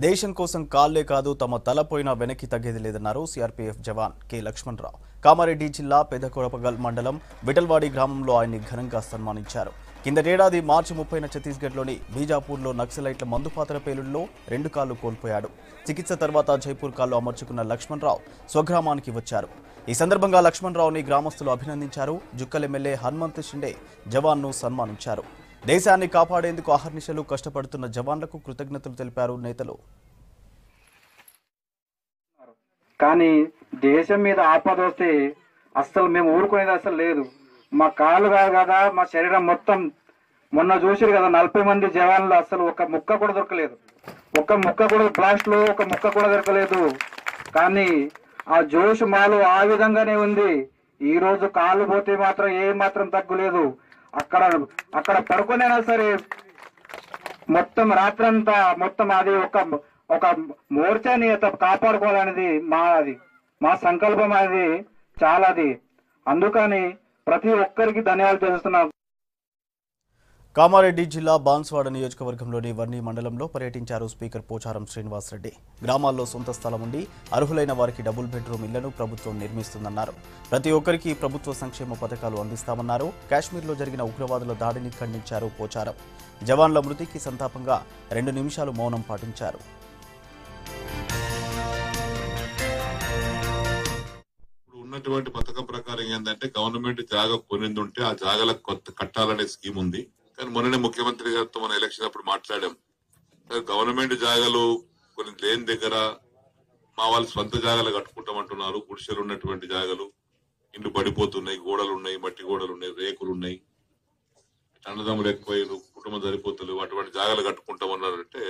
దేశం కోసం కాళ్లే కాదు తమ తలపోయినా వెనక్కి తగ్గేది లేదన్నారు సిఆర్పీఎఫ్ జవాన్ కె లక్ష్మణరావు. కామారెడ్డి జిల్లా పెదకొడపగల్ మండలం విఠల్వాడి గ్రామంలో ఆయన్ని ఘనంగా సన్మానించారు. కిందటేడాది మార్చి 30న ఛత్తీస్గఢ్లోని బీజాపూర్లో నక్సలైట్ల మందుపాత్ర పేలుళ్లలో 2 కాళ్లు కోల్పోయాడు. చికిత్స తర్వాత జైపూర్ కాళ్లు అమర్చుకున్న లక్ష్మణరావు స్వగ్రామానికి వచ్చారు. ఈ సందర్భంగా లక్ష్మణరావుని గ్రామస్తులు అభినందించారు. జుక్కల్ ఎమ్మెల్యే హనుమంత్ షిండే జవాన్ను సన్మానించారు. దేశాన్ని కాపాడేందుకు అహర్నిశలు కష్టపడుతున్న జవాన్లకు కృతజ్ఞతలు తెలిపారు నేతలు. కానీ దేశం మీద ఆపద వస్తే అస్సలు మేము ఊరుకునేది అసలు లేదు. మా కాళ్ళు కాదు కదా, మా శరీరం మొత్తం మొన్న చూసారు కదా, 40 మంది జవాన్లు అసలు ఒక ముక్క కూడా దొరకలేదు. ఒక ముక్క కూడా బ్లాస్ట్ లో ఒక ముక్క కూడా దొరకలేదు. కానీ ఆ జోష్ మాలు ఆ విధంగానే ఉంది. ఈ రోజు కాళ్ళు పోతే మాత్రం ఏ మాత్రం తగ్గులేదు. అక్కడ పడుకునేనా సరే మొత్తం రాత్రంతా మొత్తం అది ఒక మోర్చాని కాపాడుకోవాలనేది మా సంకల్పం. అది చాలాది. అందుకని ప్రతి ఒక్కరికి ధన్యవాదాలు తెలుస్తున్నాం. కామారెడ్డి జిల్లా బాన్స్వాడ నియోజకవర్గంలోని వర్ణి మండలంలో పర్యటించారు స్పీకర్ పోచారం శ్రీనివాసరెడ్డి. గ్రామాల్లో సొంత స్థలం ఉండి అర్హులైన వారికి డబుల్ బెడ్రూమ్ ఇళ్లను ప్రభుత్వం నిర్మిస్తుందన్నారు. ప్రతి ఒక్కరికి ప్రభుత్వ సంక్షేమ పథకాలు అందిస్తామన్నారు. కాశ్మీర్లో జరిగిన ఉగ్రవాదుల దాడిని ఖండించారు పోచారం. జవాన్ల మృతికి సంతాపంగా 2 నిమిషాలు మౌనం పాటించారు. ఉన్నటువంటి పథకం ప్రకారం ఏంటంటే గవర్నమెంట్ జాగా కొనిందుంటే ఆ జాగాలకు కొత్త కట్టాలనే స్కీమ్ ఉంది. కానీ మొన్ననే ముఖ్యమంత్రి గారితో మన ఎలక్షన్ అప్పుడు మాట్లాడాం. గవర్నమెంట్ జాగాలు కొన్ని లేని దగ్గర మా వాళ్ళు సొంత జాగాలు కట్టుకుంటామంటున్నారు. గుడిసెలు ఉన్నటువంటి జాగాలు ఇండ్లు పడిపోతున్నాయి, గోడలు ఉన్నాయి, మట్టి గోడలు ఉన్నాయి, రేకులు ఉన్నాయి, అన్నదమ్ములు ఎక్కువ కుటుంబం సరిపోతలేవు, అటువంటి జాగాలు కట్టుకుంటామన్నారంటే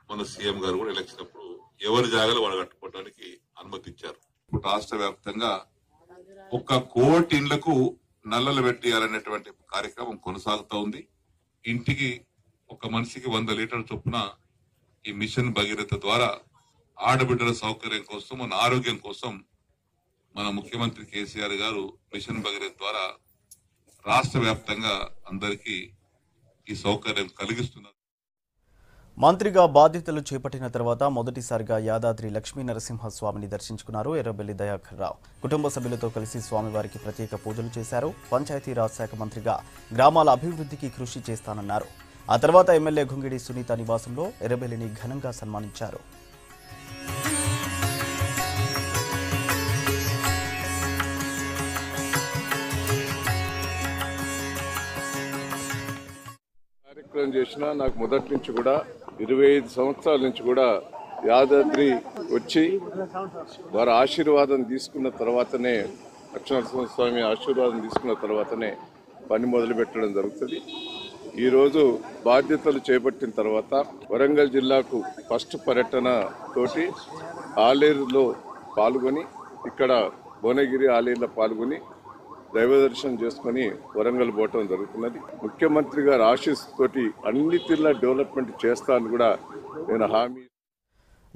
మన సీఎం గారు కూడా ఎలక్షన్ అప్పుడు ఎవరి జాగాలు వాళ్ళు కట్టుకోవడానికి అనుమతి ఇచ్చారు. రాష్ట్ర వ్యాప్తంగా 1 కోటి ఇండ్లకు నల్లలు పెట్టేయాలనేటువంటి కార్యక్రమం కొనసాగుతూ ఉంది. ఇంటికి ఒక మనిషికి 100 లీటర్ల చొప్పున ఈ మిషన్ భగీరథ ద్వారా ఆడబిడ్డల సౌకర్యం కోసం, మన ఆరోగ్యం కోసం మన ముఖ్యమంత్రి కేసీఆర్ గారు మిషన్ భగీరథ ద్వారా రాష్ట్ర వ్యాప్తంగా అందరికీ ఈ సౌకర్యం కలిగిస్తున్నారు. మంత్రిగా బాధ్యతలు చేపట్టిన తర్వాత మొదటిసారిగా యాదాద్రి లక్ష్మీ నరసింహస్వామిని దర్శించుకున్నారు ఎర్రబెల్లి దయాకర్ రావు. కుటుంబ సభ్యులతో కలిసి స్వామివారికి ప్రత్యేక పూజలు చేశారు. పంచాయతీరాజ్ శాఖ మంత్రిగా గ్రామాల అభివృద్ధికి కృషి చేస్తానన్నారు. ఆ తర్వాత ఎమ్మెల్యే గుంగిడి సునీత నివాసంలో ఎర్రబెల్లిని ఘనంగా సన్మానించారు. కార్యక్రమం చేసినా నాకు మొదటి నుంచి కూడా 25 సంవత్సరాల నుంచి కూడా యాదాద్రి వచ్చి వారి ఆశీర్వాదం తీసుకున్న తర్వాతనే, లక్ష్మీనరసింహస్వామి ఆశీర్వాదం తీసుకున్న తర్వాతనే పని మొదలు పెట్టడం జరుగుతుంది. ఈరోజు బాధ్యతలు చేపట్టిన తర్వాత వరంగల్ జిల్లాకు ఫస్ట్ పర్యటన తోటి ఆలేరులో పాల్గొని, ఇక్కడ భువనగిరి ఆలేరులో పాల్గొని దైవ దర్శనం చేసుకుని వరంగల్ పోవటం జరుగుతున్నది. ముఖ్యమంత్రి గారు ఆశీస్ తోటి అన్ని తీర్ల డెవలప్మెంట్ చేస్తానని కూడా నేను హామీ.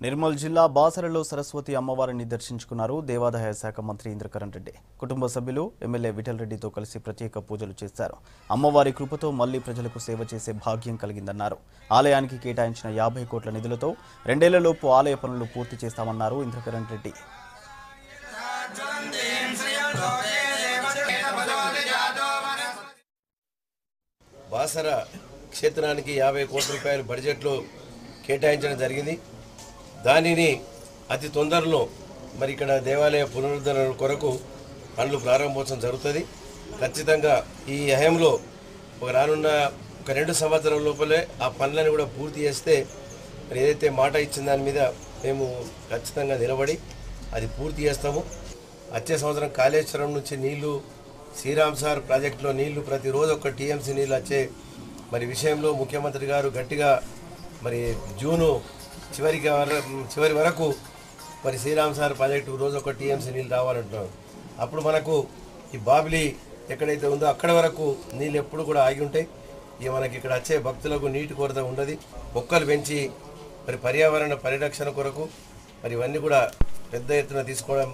నిర్మల్ జిల్లా బాసరలో సరస్వతి అమ్మవారిని దర్శించుకున్నారు దేవాదాయ శాఖ మంత్రి ఇంద్రకరణ్ రెడ్డి. కుటుంబ సభ్యులు ఎమ్మెల్యే విఠల్ రెడ్డితో కలిసి ప్రత్యేక పూజలు చేశారు. అమ్మవారి కృపతో మళ్లీ ప్రజలకు సేవ చేసే భాగ్యం కలిగిందన్నారు. ఆలయానికి కేటాయించిన 50 కోట్ల నిధులతో 2 ఏళ్లలోపు ఆలయ పనులు పూర్తి చేస్తామన్నారు ఇంద్రకరణ్ రెడ్డి. బాసర క్షేత్రానికి 50 కోట్ల రూపాయలు బడ్జెట్లో కేటాయించడం జరిగింది. దానిని అతి తొందరలో మరి ఇక్కడ దేవాలయ పునరుద్ధరణ కొరకు పనులు ప్రారంభోత్సవం జరుగుతుంది. ఖచ్చితంగా ఈ హయంలో రానున్న 2 సంవత్సరాల లోపలే ఆ పనులను కూడా పూర్తి చేస్తే మరి ఏదైతే మాట ఇచ్చిన దాని మీద మేము ఖచ్చితంగా నిలబడి అది పూర్తి చేస్తాము. వచ్చే సంవత్సరం కాళేశ్వరం నుంచి నీళ్లు, శ్రీరామ్ సార్ ప్రాజెక్టులో నీళ్లు ప్రతిరోజు 1 టీఎంసీ నీళ్ళు వచ్చే మరి విషయంలో ముఖ్యమంత్రి గారు గట్టిగా మరి జూను చివరి వరకు మరి శ్రీరామ్ సార్ ప్రాజెక్టు రోజు 1 టీఎంసీ నీళ్ళు రావాలంటున్నారు. అప్పుడు మనకు ఈ బాబ్లీ ఎక్కడైతే ఉందో అక్కడ వరకు నీళ్ళు ఎప్పుడు కూడా ఆగి ఉంటాయి. ఇక మనకి ఇక్కడ వచ్చే భక్తులకు నీటి కొరత ఉండదు. మొక్కలు పెంచి మరి పర్యావరణ పరిరక్షణ కొరకు మరి ఇవన్నీ కూడా పెద్ద ఎత్తున తీసుకోవడం.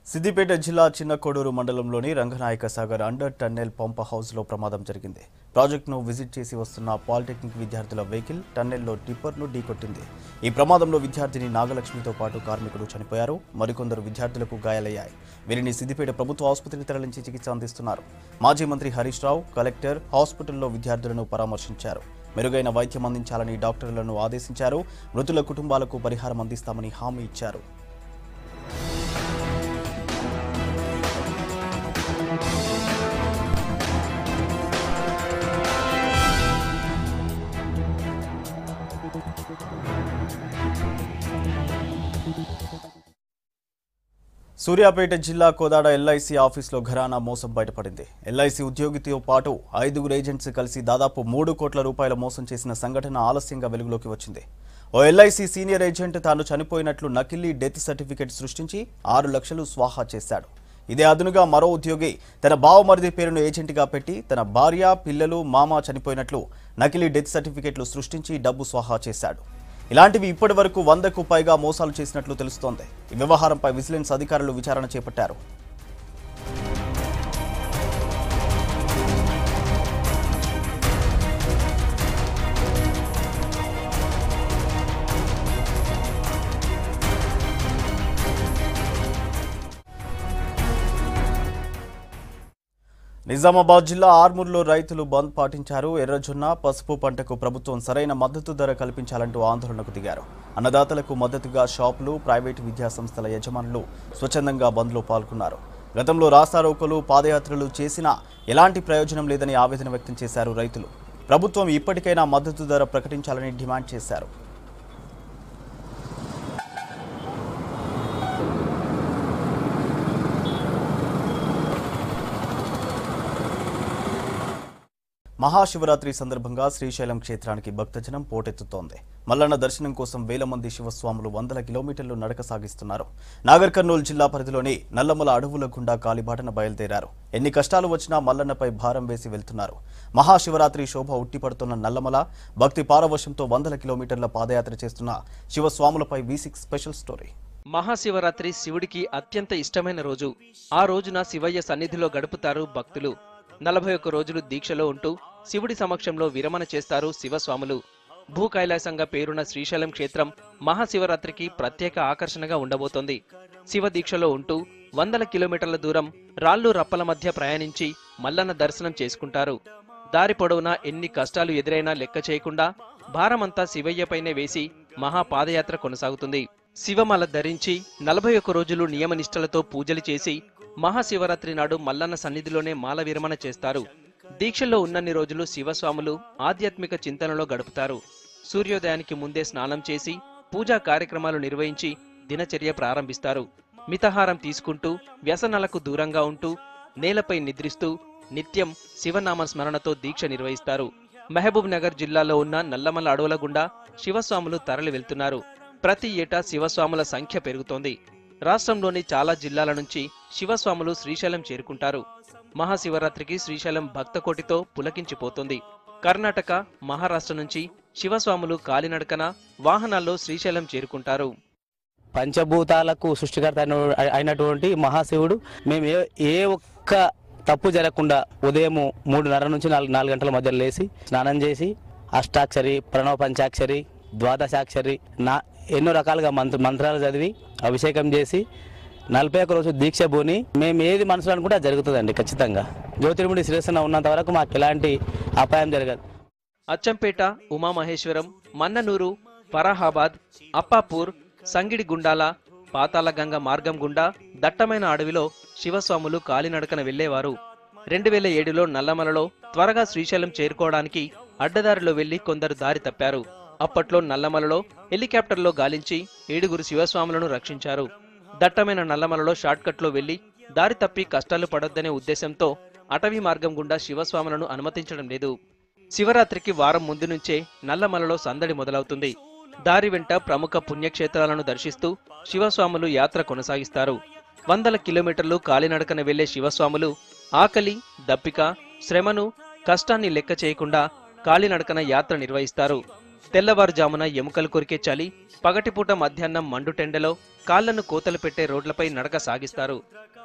సిద్దిపేట జిల్లా చిన్నకోడూరు మండలంలోని Ranganayaka Sagar under tunnel pump హౌస్లో ప్రమాదం జరిగింది. ప్రాజెక్టును విజిట్ చేసి వస్తున్న పాలిటెక్నిక్ విద్యార్థుల వెహికల్ టన్నెల్లో టిప్పర్ను ఢీకొట్టింది. ఈ ప్రమాదంలో విద్యార్థిని నాగలక్ష్మితో పాటు కార్మికుడు చనిపోయారు. మరికొందరు విద్యార్థులకు గాయాలయ్యాయి. వీరిని సిద్దిపేట ప్రభుత్వ ఆసుపత్రికి తరలించి చికిత్స అందిస్తున్నారు. మాజీ మంత్రి హరీష్ రావు, కలెక్టర్ హాస్పిటల్లో విద్యార్థులను పరామర్శించారు. మెరుగైన వైద్యం అందించాలని డాక్టర్లను ఆదేశించారు. మృతుల కుటుంబాలకు పరిహారం అందిస్తామని హామీ ఇచ్చారు. సూర్యాపేట జిల్లా కోదాడ ఎల్ఐసి ఆఫీసులో ఘరానా మోసం బయటపడింది. ఎల్ఐసి ఉద్యోగితో పాటు 5 ఏజెంట్స్ కలిసి దాదాపు 3 కోట్ల రూపాయల మోసం చేసిన సంఘటన ఆలస్యంగా వెలుగులోకి వచ్చింది. ఓ ఎల్ఐసి సీనియర్ ఏజెంట్ తాను చనిపోయినట్లు నకిలీ డెత్ సర్టిఫికెట్ సృష్టించి 6 లక్షలు స్వాహా చేశాడు. ఇదే అదునుగా మరో ఉద్యోగి తన బావమరిది పేరును ఏజెంట్గా పెట్టి తన భార్య, పిల్లలు, మామ చనిపోయినట్లు నకిలీ డెత్ సర్టిఫికెట్లు సృష్టించి డబ్బు స్వాహా చేశాడు. ఇలాంటివి ఇప్పటి వరకు 100కు పైగా మోసాలు చేసినట్లు తెలుస్తోంది. ఈ వ్యవహారంపై విజిలెన్స్ అధికారులు విచారణ చేపట్టారు. నిజామాబాద్ జిల్లా ఆర్మూర్లో రైతులు బంద్ పాటించారు. ఎర్రజొన్న, పసుపు పంటకు ప్రభుత్వం సరైన మద్దతు ధర కల్పించాలంటూ ఆందోళనకు దిగారు. అన్నదాతలకు మద్దతుగా షాపులు, ప్రైవేటు విద్యా సంస్థల యజమానులు స్వచ్ఛందంగా బంద్లో పాల్గొన్నారు. గతంలో రాస్తారోకోలు, పాదయాత్రలు చేసినా ఎలాంటి ప్రయోజనం లేదని ఆవేదన వ్యక్తం చేశారు రైతులు. ప్రభుత్వం ఇప్పటికైనా మద్దతు ధర ప్రకటించాలని డిమాండ్ చేశారు. మహాశివరాత్రి సందర్భంగా శ్రీశైలం క్షేత్రానికి భక్తజనం పోటెత్తుతోంది. మల్లన్న దర్శనం కోసం వేల మంది శివస్వాములు 100 కిలోమీటర్లు నడక సాగిస్తున్నారు. నాగర్ కర్నూలు జిల్లా పరిధిలోని నల్లమల అడవుల గుండా కాలిబాటన బయలుదేరారు. ఎన్ని కష్టాలు వచ్చినా మల్లన్నపై భారం వేసి వెళ్తున్నారు. మహాశివరాత్రి శోభ ఉట్టిపడుతున్న నల్లమల భక్తి పారవశ్యంతో 100 కిలోమీటర్ల పాదయాత్ర చేస్తున్న శివస్వాములపై V6 స్పెషల్ స్టోరీ. మహాశివరాత్రి శివుడికి అత్యంత ఇష్టమైన రోజు. ఆ రోజున శివయ్య సన్నిధిలో గడుపుతారు భక్తులు. 41 రోజులు దీక్షలో ఉంటూ శివుడి సమక్షంలో విరమణ చేస్తారు శివస్వాములు. భూ కైలాసంగా పేరున్న శ్రీశైలం క్షేత్రం మహాశివరాత్రికి ప్రత్యేక ఆకర్షణగా ఉండబోతోంది. శివ దీక్షలో ఉంటూ 100 కిలోమీటర్ల దూరం రాళ్లు రప్పల మధ్య ప్రయాణించి మల్లన్న దర్శనం చేసుకుంటారు. దారి పొడవునా ఎన్ని కష్టాలు ఎదురైనా లెక్క చేయకుండా భారమంతా శివయ్యపైనే వేసి మహాపాదయాత్ర కొనసాగుతుంది. శివమాల ధరించి 41 రోజులు నియమనిష్టలతో పూజలు చేసి మహాశివరాత్రి నాడు మల్లన్న సన్నిధిలోనే మాల విరమణ చేస్తారు. దీక్షల్లో ఉన్నన్ని రోజులు శివస్వాములు ఆధ్యాత్మిక చింతనలో గడుపుతారు. సూర్యోదయానికి ముందే స్నానం చేసి పూజా కార్యక్రమాలు నిర్వహించి దినచర్య ప్రారంభిస్తారు. మితాహారం తీసుకుంటూ వ్యసనాలకు దూరంగా ఉంటూ నేలపై నిద్రిస్తూ నిత్యం శివనామ స్మరణతో దీక్ష నిర్వహిస్తారు. మహబూబ్ నగర్ జిల్లాలో ఉన్న నల్లమల అడవుల గుండా శివస్వాములు తరలి వెళ్తున్నారు. ప్రతి ఏటా శివస్వాముల సంఖ్య పెరుగుతోంది. రాష్ట్రంలోని చాలా జిల్లాల నుంచి శివస్వాములు శ్రీశైలం చేరుకుంటారు. మహాశివరాత్రికి శ్రీశైలం భక్తకోటితో పులకించిపోతుంది. కర్ణాటక, మహారాష్ట్ర నుంచి శివస్వాములు కాలినడకన వాహనాల్లో శ్రీశైలం చేరుకుంటారు. పంచభూతాలకు సృష్టికర్త అయినటువంటి మహాశివుడు మేము ఏ ఒక్క తప్పు జరగకుండా ఉదయం 3:30 నుంచి 4 గంటల మధ్య లేచి స్నానం చేసి అష్టాక్షరి, ప్రణవ పంచాక్షరి, ద్వాదశాక్షరి ఎన్నో రకాలుగా మంత్రాలు చదివి అభిషేకం చేసి 41 రోజు దీక్ష భూని మేము ఏది మనసులో అనుకుంటే అది జరుగుతుందండి. ఖచ్చితంగా జ్యోతిర్ముడి శిరస్సున ఉన్నంత వరకు మాకు ఎలాంటి అపాయం జరగదు. అచ్చంపేట, ఉమామహేశ్వరం, మన్ననూరు, ఫరాహాబాద్, అప్పాపూర్, సంగిడిగుండాల, పాతాళగంగ మార్గం గుండా దట్టమైన అడవిలో శివస్వాములు కాలినడకన వెళ్లేవారు. 2007లో నల్లమలలో త్వరగా శ్రీశైలం చేరుకోవడానికి అడ్డదారిలో వెళ్లి కొందరు దారి తప్పారు. అప్పట్లో నల్లమలలో హెలికాప్టర్లో గాలించి 7 శివస్వాములను రక్షించారు. దట్టమైన నల్లమలలో షార్ట్కట్లో వెళ్లి దారి తప్పి కష్టాలు పడొద్దనే ఉద్దేశంతో అటవీ మార్గం గుండా శివస్వాములను అనుమతించడం లేదు. శివరాత్రికి వారం ముందు నుంచే నల్లమలలో సందడి మొదలవుతుంది. దారి వెంట ప్రముఖ పుణ్యక్షేత్రాలను దర్శిస్తూ శివస్వాములు యాత్ర కొనసాగిస్తారు. 100 కిలోమీటర్లు కాలినడకన వెళ్లే శివస్వాములు ఆకలి, దప్పిక, శ్రమను, కష్టాన్ని లెక్క చేయకుండా కాలినడకన యాత్ర నిర్వహిస్తారు. తెల్లవారుజామున ఎముకలు కొరికే చలి, పగటిపూట మధ్యాహ్నం మండుటెండలో కాళ్లను కోతలు పెట్టే రోడ్లపై నడక సాగిస్తారు.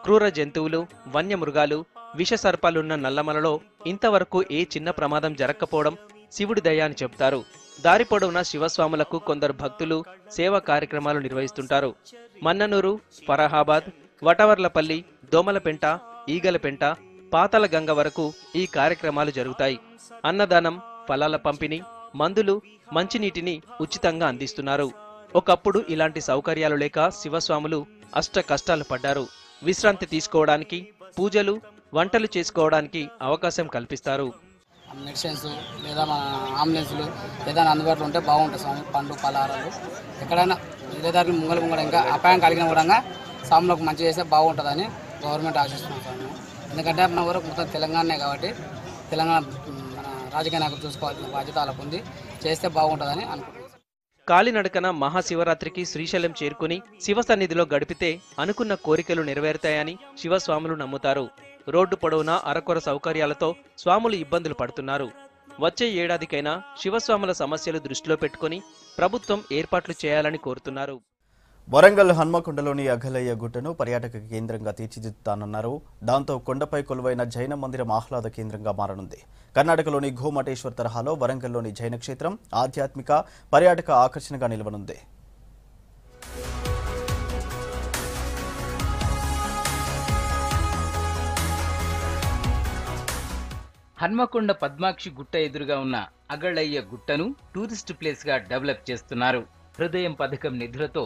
క్రూర జంతువులు, వన్యమృగాలు, విష సర్పాలున్న నల్లమలలో ఇంతవరకు ఏ చిన్న ప్రమాదం జరగకపోవడం శివుడి దయ అని చెబుతారు. దారి పొడవునా శివస్వాములకు కొందరు భక్తులు సేవా కార్యక్రమాలు నిర్వహిస్తుంటారు. మన్ననూరు, ఫరహాబాద్, వటవర్లపల్లి, దోమలపెంట, ఈగలపెంట, పాతాల గంగ వరకు ఈ కార్యక్రమాలు జరుగుతాయి. అన్నదానం, ఫలాల పంపిణీ, మందులు, మంచినీటిని ఉచితంగా అందిస్తున్నారు. ఒకప్పుడు ఇలాంటి సౌకర్యాలు లేక శివస్వాములు అష్ట కష్టాలు పడ్డారు. విశ్రాంతి తీసుకోవడానికి, పూజలు, వంటలు చేసుకోవడానికి అవకాశం కల్పిస్తారు. మెడిసిన్స్ లేదా మన అంబులెన్స్లు ఏదైనా అందుబాటులో ఉంటే బాగుంటుంది స్వామి. పండ్లు, పలహారాలు ఎక్కడైనా ఇదేదారికి ముంగడ ఇంకా అపాయం కలిగిన కూడా స్వాములకు మంచి చేస్తే బాగుంటుందని గవర్నమెంట్ ఆశిస్తున్నాం స్వామి. ఎందుకంటే మన వరకు మొత్తం తెలంగాణనే కాబట్టి తెలంగాణ మన రాజకీయ నాయకులు చూసుకోవాల్సిన బాధ్యత వాళ్ళకు ఉంది. చేస్తే బాగుంటుందని అనుకుంటున్నాం. కాలినడకన మహాశివరాత్రికి శ్రీశైలం చేరుకుని శివ సన్నిధిలో గడిపితే అనుకున్న కోరికలు నెరవేరుతాయని శివస్వాములు నమ్ముతారు. రోడ్డు పొడవునా అరకొర సౌకర్యాలతో స్వాములు ఇబ్బందులు పడుతున్నారు. వచ్చే ఏడాదికైనా శివస్వాముల సమస్యలు దృష్టిలో పెట్టుకుని ప్రభుత్వం ఏర్పాట్లు చేయాలని కోరుతున్నారు. వరంగల్ హన్మకొండలోని అఘలయ్య గుట్టను పర్యాటక కేంద్రంగా తీర్చిదిద్దుతానన్నారు. దాంతో కొండపై కొలువైన జైన మందిరం ఆహ్లాద కేంద్రంగా మారనుంది. కర్ణాటకలోని ఘోమటేశ్వర్ తరహాలో వరంగల్లోని జైన క్షేత్రం ఆధ్యాత్మిక, పర్యాటక ఆకర్షణగా నిలవనుంది. హన్మకొండ పద్మాక్షి గుట్ట ఎదురుగా ఉన్న అగళయ్య గుట్టను టూరిస్ట్ ప్లేస్ గా డెవలప్ చేస్తున్నారు. హృదయం పథకం నిధులతో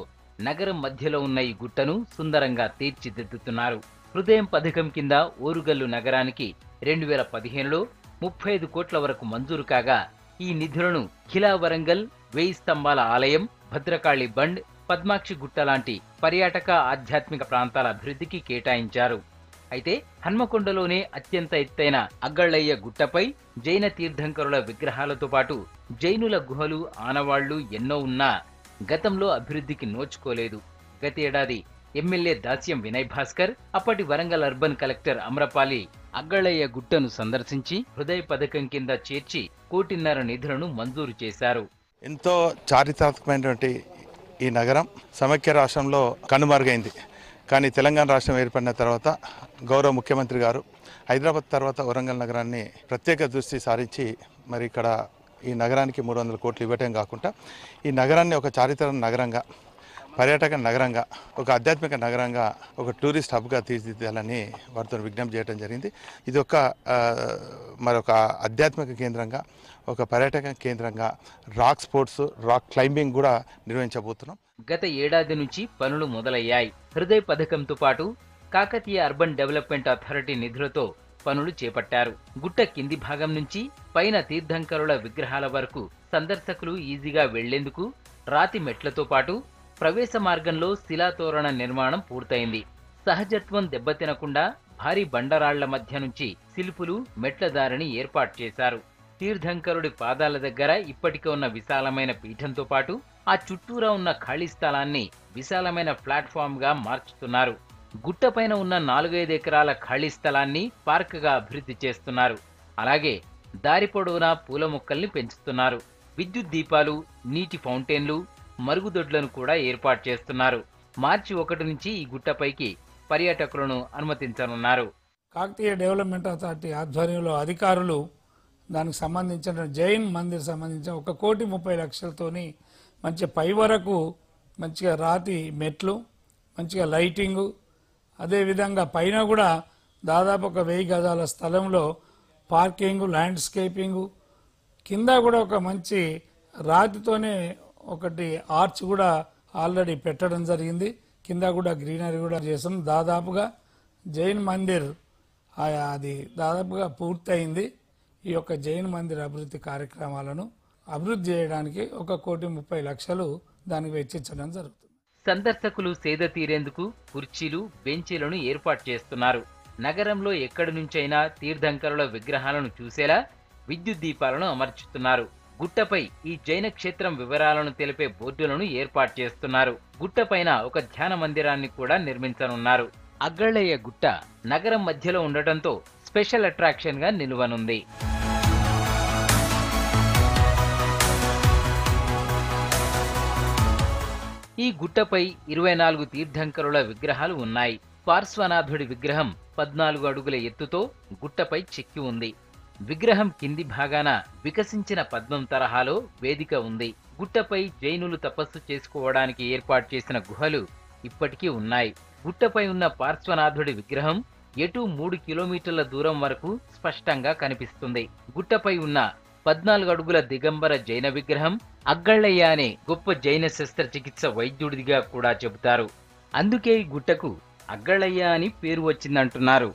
నగరం మధ్యలో ఉన్న ఈ గుట్టను సుందరంగా తీర్చిదిద్దుతున్నారు. హృదయం పథకం కింద ఓరుగల్లు నగరానికి 2015లో 35 కోట్ల వరకు మంజూరు కాగా ఈ నిధులను ఖిలా వరంగల్, 1000 స్తంభాల ఆలయం, భద్రకాళి బండ్, పద్మాక్షి గుట్ట లాంటి పర్యాటక ఆధ్యాత్మిక ప్రాంతాల అభివృద్ధికి కేటాయించారు. అయితే హన్మకొండలోనే అత్యంత ఎత్తైన అగ్గళ్ళయ్య గుట్టపై జైన తీర్థంకరుల విగ్రహాలతో పాటు జైనుల గుహలు, ఆనవాళ్లు ఎన్నో ఉన్నా గతంలో అభివృద్ధికి నోచుకోలేదు. గత ఏడాది ఎమ్మెల్యే దాస్యం వినయ్ భాస్కర్, అప్పటి వరంగల్ అర్బన్ కలెక్టర్ అమ్రపాలి అగ్గళ్ళయ్య గుట్టను సందర్శించి హృదయ పథకం కింద చేర్చి 1.5 కోటి నిధులను మంజూరు చేశారు. ఎంతో చారిత్రాత్మకమైనటువంటి ఈ నగరం సమైక్య రాష్ట్రంలో కనుమరుగైంది. కానీ తెలంగాణ రాష్ట్రం ఏర్పడిన తర్వాత గౌరవ ముఖ్యమంత్రి గారు హైదరాబాద్ తర్వాత వరంగల్ నగరాన్ని ప్రత్యేక దృష్టి సారించి మరి ఇక్కడ ఈ నగరానికి 300 కోట్లు ఇవ్వటం కాకుండా ఈ నగరాన్ని ఒక చారిత్రక నగరంగా, పర్యాటక నగరంగా, ఒక ఆధ్యాత్మిక నగరంగా, ఒక టూరిస్ట్ హబ్గా తీర్చిదిద్దాలని వారితో విజ్ఞప్తి చేయడం జరిగింది. ఇది ఒక మరొక ఆధ్యాత్మిక కేంద్రంగా, ఒక పర్యాటక కేంద్రంగా రాక్ స్పోర్ట్స్, రాక్ క్లైంబింగ్ కూడా నిర్వహించబోతున్నాం. గత ఏడాది నుంచి పనులు మొదలయ్యాయి. హృదయ పథకంతో పాటు కాకతీయ అర్బన్ డెవలప్మెంట్ అథారిటీ నిధులతో పనులు చేపట్టారు. గుట్ట కింది భాగం నుంచి పైన తీర్థంకరుల విగ్రహాల వరకు సందర్శకులు ఈజీగా వెళ్లేందుకు రాతి మెట్లతో పాటు ప్రవేశ మార్గంలో శిలాతోరణ నిర్మాణం పూర్తయింది. సహజత్వం దెబ్బతినకుండా భారీ బండరాళ్ల మధ్య నుంచి శిల్పులు మెట్ల దారిని ఏర్పాటు చేశారు. తీర్థంకరుడి పాదాల దగ్గర ఇప్పటికే ఉన్న విశాలమైన పీఠంతో పాటు ఆ చుట్టూరా ఉన్న ఖాళీ స్థలాన్ని విశాలమైన ప్లాట్ఫామ్ గా మార్చుతున్నారు. గుట్టపైన ఉన్న 4-5 ఎకరాల ఖాళీ స్థలాన్ని పార్క్ గా అభివృద్ధి చేస్తున్నారు. అలాగే దారి పొడవునా పూల మొక్కల్ని పెంచుతున్నారు. విద్యుత్ దీపాలు, నీటి ఫౌంటైన్లు, మరుగుదొడ్లను కూడా ఏర్పాటు చేస్తున్నారు. మార్చి 1 నుంచి ఈ గుట్టపైకి పర్యాటకులను అనుమతించనున్నారు. కాకతీయ డెవలప్మెంట్ అథారిటీ ఆధ్వర్యంలో అధికారులు దానికి సంబంధించిన జైన్ మందిర్ సంబంధించిన 1,30,00,000తోని మంచి పై వరకు మంచిగా రాతి మెట్లు, మంచిగా లైటింగు, అదేవిధంగా పైన కూడా దాదాపు 1000 గజాల స్థలంలో పార్కింగ్, ల్యాండ్స్కేపింగు, కింద కూడా ఒక మంచి రాతితోనే ఒకటి ఆర్చ్ కూడా ఆల్రెడీ పెట్టడం జరిగింది. కింద కూడా గ్రీనరీ కూడా చేసాం. దాదాపుగా జైన్ మందిర్ అది దాదాపుగా పూర్తయింది. ఈ యొక్క జైన్ మందిర్ అభివృద్ధి కార్యక్రమాలను అభివృద్ధి చేయడానికి 1,30,00,000 దానికి వెచ్చించడం జరుగుతుంది. సందర్శకులు సేద తీరేందుకు కుర్చీలు, బెంచీలను ఏర్పాటు చేస్తున్నారు. నగరంలో ఎక్కడి నుంచైనా తీర్థంకరుల విగ్రహాలను చూసేలా విద్యుత్ దీపాలను అమర్చుతున్నారు. గుట్టపై ఈ జైన క్షేత్రం వివరాలను తెలిపే బోర్డులను ఏర్పాటు చేస్తున్నారు. గుట్టపైన ఒక ధ్యాన మందిరాన్ని కూడా నిర్మించనున్నారు. అగ్గళ్ళయ్య గుట్ట నగరం మధ్యలో ఉండటంతో స్పెషల్ అట్రాక్షన్ గా నిలువనుంది. ఈ గుట్టపై 24 తీర్థంకరుల విగ్రహాలు ఉన్నాయి. పార్శ్వనాథుడి విగ్రహం 14 అడుగుల ఎత్తుతో గుట్టపై చెక్కి ఉంది. విగ్రహం కింది భాగాన వికసించిన పద్మం తరహాలో వేదిక ఉంది. గుట్టపై జైనులు తపస్సు చేసుకోవడానికి ఏర్పాటు చేసిన గుహలు ఇప్పటికీ ఉన్నాయి. గుట్టపై ఉన్న పార్శ్వనాథుడి విగ్రహం ఎటు 3 కిలోమీటర్ల దూరం వరకు స్పష్టంగా కనిపిస్తుంది. గుట్టపై ఉన్న 14 అడుగుల దిగంబర జైన విగ్రహం అగ్గళ్ళయ్య అనే గొప్ప జైన శస్త్రచికిత్స వైద్యుడిగా కూడా చెబుతారు. అందుకే ఈ గుట్టకు అగ్గళ్ళయ్య అని పేరు వచ్చిందంటున్నారు.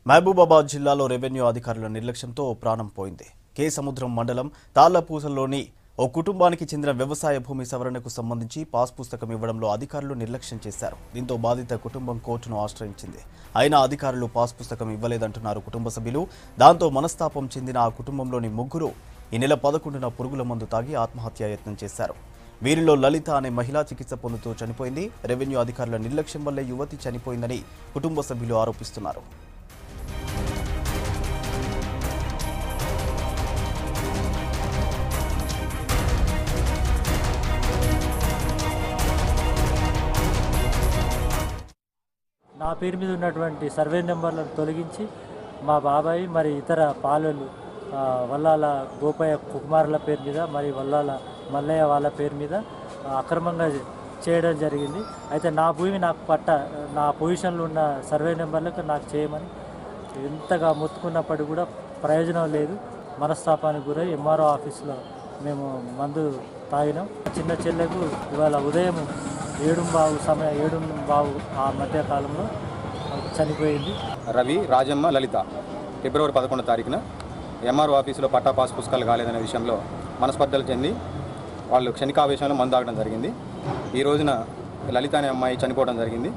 మహబూబాబాద్ జిల్లాలో రెవెన్యూ అధికారుల నిర్లక్ష్యంతో ప్రాణం పోయింది. కే సముద్రం మండలం తాళ్లపూసల్లోని ఓ కుటుంబానికి చెందిన వ్యవసాయ భూమి సవరణకు సంబంధించి పాస్ పుస్తకం ఇవ్వడంలో అధికారులు నిర్లక్ష్యం చేశారు. దీంతో బాధిత కుటుంబం కోర్టును ఆశ్రయించింది. అయినా అధికారులు పాస్ పుస్తకం ఇవ్వలేదంటున్నారు కుటుంబ సభ్యులు. దాంతో మనస్తాపం చెందిన ఆ కుటుంబంలోని ముగ్గురు ఈ నెల 11న పురుగుల మందు తాగి ఆత్మహత్యాయత్నం చేశారు. వీరిలో లలిత అనే మహిళ చికిత్స పొందుతూ చనిపోయింది. రెవెన్యూ అధికారుల నిర్లక్ష్యం వల్లే యువతి చనిపోయిందని కుటుంబ సభ్యులు ఆరోపిస్తున్నారు. నా పేరు మీద ఉన్నటువంటి సర్వే నెంబర్లను తొలగించి మా బాబాయ్ మరి ఇతర పాలలు వల్లాల గోపయ్య కుమారుల పేరు మీద మరి వల్లాల మల్లయ్య వాళ్ళ పేరు మీద అక్రమంగా చేయడం జరిగింది. అయితే నా భూమి నాకు నా పొజిషన్లో ఉన్న సర్వే నెంబర్లకు నాకు చేయమని ఎంతగా మొత్తుకున్నప్పటికీ కూడా ప్రయోజనం లేదు. మనస్తాపానికి గురై ఎంఆర్ఓ ఆఫీస్లో మేము మందు తాగినాం. చిన్న చెల్లెకు ఇవాళ ఉదయం 7:15 ఆ మధ్య కాలంలో చనిపోయింది. రవి, రాజమ్మ, లలిత ఫిబ్రవరి 11వ తారీఖున ఎంఆర్ఓ ఆఫీసులో పట్టా పాస్ పుస్తకాలు కాలేదనే విషయంలో మనస్పర్ధలు చెంది వాళ్ళు క్షణికావేశంలో మందు తాగడం జరిగింది. ఈ రోజున లలిత అనే అమ్మాయి చనిపోవడం జరిగింది.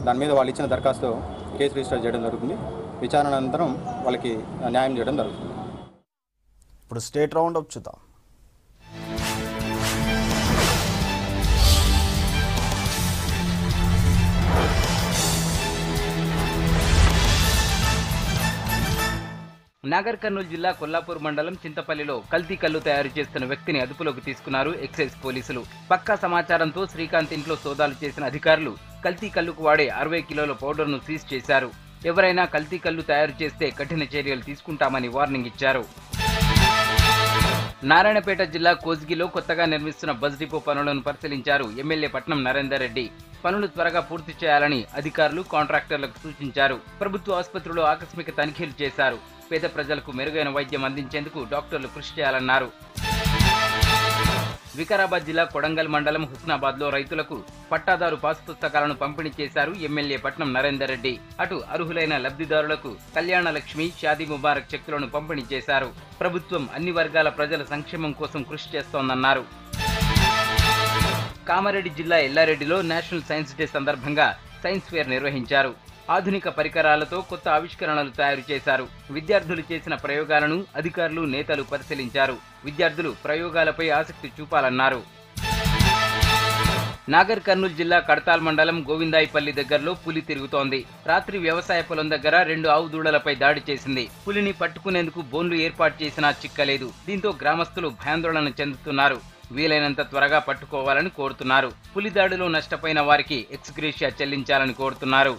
దాని మీద వాళ్ళు ఇచ్చిన దరఖాస్తు కేసు రిజిస్టర్ చేయడం జరుగుతుంది. విచారణ అనంతరం వాళ్ళకి న్యాయం చేయడం జరుగుతుంది. ఇప్పుడు స్టేట్ రౌండ్ అప్ చూద్దాం. నాగర్ కర్నూలు జిల్లా కొల్లాపూర్ మండలం చింతపల్లిలో కల్తీ కల్లు తయారు చేస్తున్న వ్యక్తిని అదుపులోకి తీసుకున్నారు ఎక్సైజ్ పోలీసులు. పక్కా సమాచారంతో శ్రీకాంత్ ఇంట్లో సోదాలు చేసిన అధికారులు కల్తీ కల్లుకు వాడే 60 కిలోల పౌడర్ను సీజ్ చేశారు. ఎవరైనా కల్తీ కల్లు తయారు చేస్తే కఠిన చర్యలు తీసుకుంటామని వార్నింగ్ ఇచ్చారు. నారాయణపేట జిల్లా కోస్గిలో కొత్తగా నిర్మిస్తున్న బస్ డిపో పనులను పరిశీలించారు ఎమ్మెల్యే పట్నం నరేందర్ రెడ్డి. పనులు త్వరగా పూర్తి చేయాలని అధికారులు కాంట్రాక్టర్లకు సూచించారు. ప్రభుత్వ ఆసుపత్రిలో ఆకస్మిక తనిఖీలు చేశారు. పేద ప్రజలకు మెరుగైన వైద్యం అందించేందుకు డాక్టర్లు కృషి చేయాలన్నారు. వికారాబాద్ జిల్లా కొడంగల్ మండలం హుస్నాబాద్లో రైతులకు పట్టాదారు పాస్ పుస్తకాలను పంపిణీ చేశారు ఎమ్మెల్యే పట్నం నరేందర్ రెడ్డి. అటు అర్హులైన లబ్ధిదారులకు కళ్యాణ లక్ష్మి, షాదీ ముబారక్ చెక్కులను పంపిణీ చేశారు. ప్రభుత్వం అన్ని వర్గాల ప్రజల సంక్షేమం కోసం కృషి చేస్తోందన్నారు. కామారెడ్డి జిల్లా ఎల్లారెడ్డిలో నేషనల్ సైన్స్ డే సందర్భంగా సైన్స్ ఫేర్ నిర్వహించారు. ఆధునిక పరికరాలతో కొత్త ఆవిష్కరణలు తయారు చేశారు. విద్యార్థులు చేసిన ప్రయోగాలను అధికారులు, నేతలు పరిశీలించారు. విద్యార్థులు ప్రయోగాలపై ఆసక్తి చూపాలన్నారు. నాగర్ కర్నూలు జిల్లా కడతాల్ మండలం గోవిందాయిపల్లి దగ్గరలో పులి తిరుగుతోంది. రాత్రి వ్యవసాయ పొలం దగ్గర 2 ఆవు దూడలపై దాడి చేసింది. పులిని పట్టుకునేందుకు బోన్లు ఏర్పాటు చేసినా చిక్కలేదు. దీంతో గ్రామస్తులు భయాందోళన చెందుతున్నారు. వీలైనంత త్వరగా పట్టుకోవాలని కోరుతున్నారు. పులి దాడిలో నష్టపోయిన వారికి ఎక్స్గ్రేషియా చెల్లించాలని కోరుతున్నారు.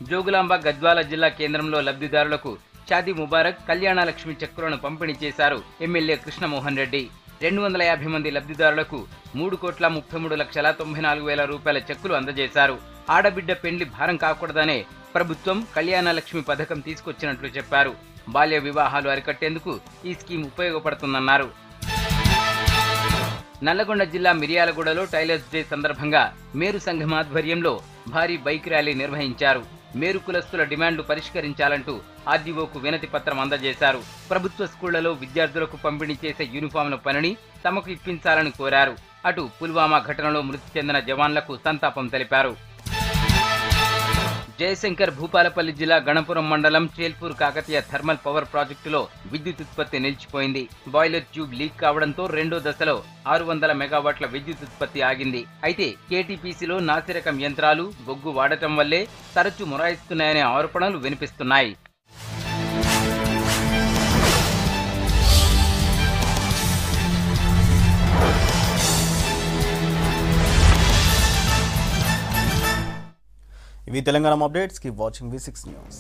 జోగులాంబ గద్వాల జిల్లా కేంద్రంలో లబ్ధిదారులకు షాదీ ముబారక్, కళ్యాణ లక్ష్మి చెక్కులను పంపిణీ చేశారు ఎమ్మెల్యే కృష్ణమోహన్ రెడ్డి. 250 మంది లబ్ధిదారులకు 3,33,94,000 రూపాయల చెక్కులు అందజేశారు. ఆడబిడ్డ పెండ్లి భారం కాకూడదనే ప్రభుత్వం కళ్యాణ లక్ష్మి పథకం తీసుకొచ్చినట్లు చెప్పారు. బాల్య వివాహాలు అరికట్టేందుకు ఈ స్కీమ్ ఉపయోగపడుతుందన్నారు. నల్లగొండ జిల్లా మిర్యాలగూడలో టైలర్స్ డే సందర్భంగా మేరు సంఘం ఆధ్వర్యంలో భారీ బైక్ ర్యాలీ నిర్వహించారు. మేరు కులస్తుల డిమాండ్లు పరిష్కరించాలంటూ ఆర్డీఓకు వినతి పత్రం అందజేశారు. ప్రభుత్వ స్కూళ్లలో విద్యార్థులకు పంపిణీ చేసే యూనిఫామ్ల పనిని తమకు ఇప్పించాలని కోరారు. అటు పుల్వామా ఘటనలో మృతి చెందిన జవాన్లకు సంతాపం తెలిపారు. జయశంకర్ భూపాలపల్లి జిల్లా గణపురం మండలం చేల్పూర్ కాకతీయ థర్మల్ పవర్ ప్రాజెక్టులో విద్యుత్ ఉత్పత్తి నిలిచిపోయింది. బాయిలర్ ట్యూబ్ లీక్ కావడంతో రెండో దశలో 600 మెగావాట్ల విద్యుత్ ఉత్పత్తి ఆగింది. అయితే కేటీపీసీలో నాసిరకం యంత్రాలు, బొగ్గు వాడటం వల్లే తరచూ మొరాయిస్తున్నాయనే ఆరోపణలు వినిపిస్తున్నాయి. ఇవి Telangana updates. Keep watching V6 news.